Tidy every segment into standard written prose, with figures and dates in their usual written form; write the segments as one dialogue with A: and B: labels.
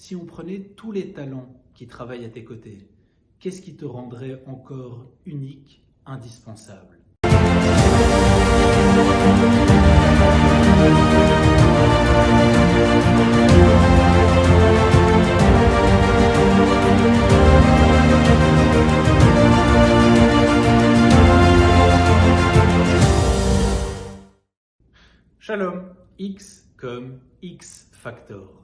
A: si on prenait tous les talents qui travaillent à tes côtés, qu'est-ce qui te rendrait encore unique, indispensable? Shalom, X comme X factor.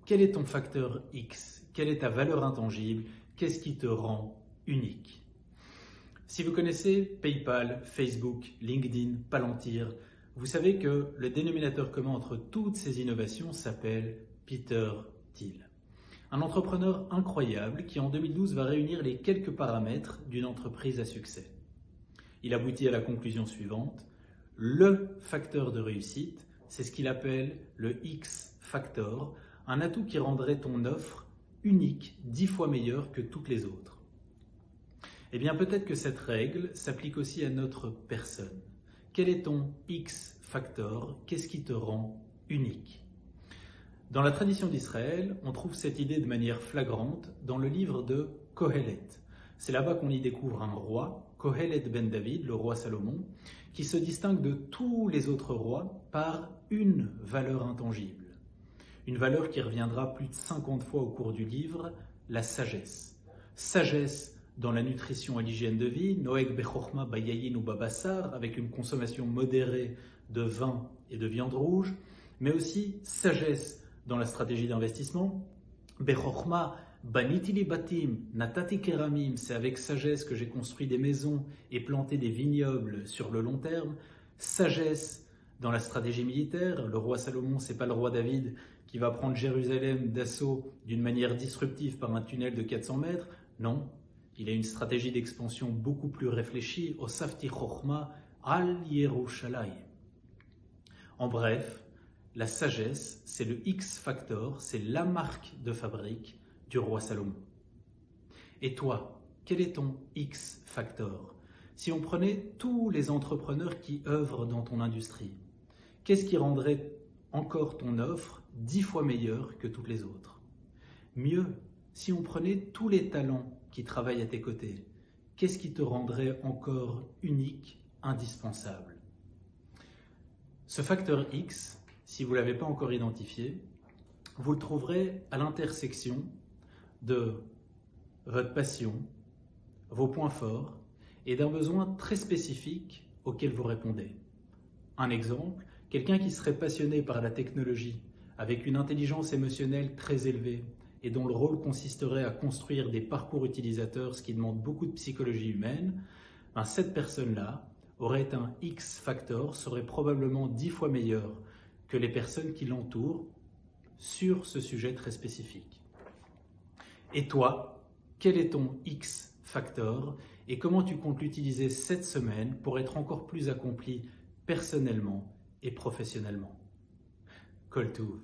A: Quel est ton facteur X? Quelle est ta valeur intangible? Qu'est-ce qui te rend unique? Si vous connaissez PayPal, Facebook, LinkedIn, Palantir, vous savez que le dénominateur commun entre toutes ces innovations s'appelle Peter Thiel. Un entrepreneur incroyable qui en 2012 va réunir les quelques paramètres d'une entreprise à succès. Il aboutit à la conclusion suivante: le facteur de réussite, c'est ce qu'il appelle le X factor, un atout qui rendrait ton offre unique, 10 fois meilleure que toutes les autres. Eh bien, peut-être que cette règle s'applique aussi à notre personne. Quel est ton X factor? Qu'est-ce qui te rend unique? Dans la tradition d'Israël, on trouve cette idée de manière flagrante dans le livre de Kohelet. C'est là-bas qu'on y découvre un roi, Kohelet ben David, le roi Salomon, qui se distingue de tous les autres rois par une valeur intangible. Une valeur qui reviendra plus de 50 fois au cours du livre, la sagesse. Sagesse dans la nutrition et l'hygiène de vie, Noeg bechorma bayayin ou babassar, avec une consommation modérée de vin et de viande rouge, mais aussi sagesse dans la stratégie d'investissement. Bechorma baniti li batim, natati keramim, c'est avec sagesse que j'ai construit des maisons et planté des vignobles sur le long terme. Sagesse dans la stratégie militaire, le roi Salomon, c'est pas le roi David qui va prendre Jérusalem d'assaut d'une manière disruptive par un tunnel de 400 mètres. Non, il a une stratégie d'expansion beaucoup plus réfléchie, Osafti Chochma al Yerushalayim. En bref, la sagesse, c'est le X factor, c'est la marque de fabrique du roi Salomon. Et toi, quel est ton X factor? Si on prenait tous les entrepreneurs qui œuvrent dans ton industrie, qu'est-ce qui rendrait encore ton offre 10 fois meilleure que toutes les autres? Mieux, si on prenait tous les talents qui travaillent à tes côtés, qu'est-ce qui te rendrait encore unique, indispensable? Ce facteur X, si vous ne l'avez pas encore identifié, vous le trouverez à l'intersection de votre passion, vos points forts et d'un besoin très spécifique auquel vous répondez. Un exemple, quelqu'un qui serait passionné par la technologie, avec une intelligence émotionnelle très élevée et dont le rôle consisterait à construire des parcours utilisateurs, ce qui demande beaucoup de psychologie humaine, cette personne-là aurait un X factor, serait probablement 10 fois meilleure que les personnes qui l'entourent sur ce sujet très spécifique. Et toi, quel est ton X factor et comment tu comptes l'utiliser cette semaine pour être encore plus accompli personnellement et professionnellement? Kol Tuv.